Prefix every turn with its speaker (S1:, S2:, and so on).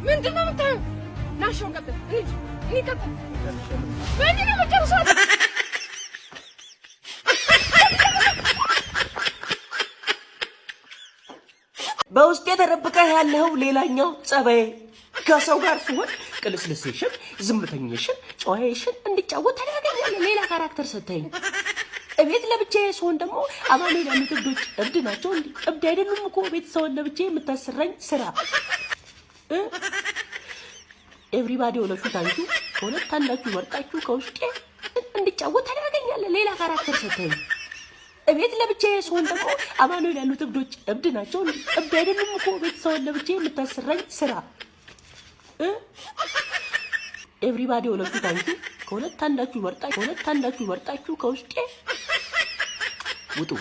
S1: ምንድነው የምታየው? ናሽው ቀጥል እኔ ቀጥል ምንድነው የምትጨርሰው?
S2: በውስጤ ተደብቀህ ያለው ሌላኛው ጸባዬ ከሰው ጋር ሲሆን ቅልስልስሽን፣ ዝምተኝሽን፣ ጨዋይሽን እንድጫወት ታደርገኛለህ። ሌላ ካራክተር ሰተኝ። እቤት ለብቻዬ ስሆን ደግሞ አማኑኤል ያሉት እብዶች እብድ ናቸው እንዴ? እብድ አይደሉም እኮ ቤተሰውን ለብቻዬ የምታሰራኝ ስራ። ኤቭሪባዲ ወለሹ ታንኪ ሁለት አንዳችሁ መርጣችሁ ከውስጤ እንድጫወት ታደርገኛለህ። ሌላ ካራክተር ሰተኝ። እቤት ለብቻዬ ስሆን ደግሞ አማኑኤል ያሉት እብዶች እብድ ናቸው እንዴ? እብድ አይደሉም እኮ ቤተሰውን ለብቻዬ የምታሰራኝ ስራ። ኤቭሪባዲ ወለሹ ታንኪ ሁለት አንዳችሁ መርጣችሁ ከውስጤ ውጡ።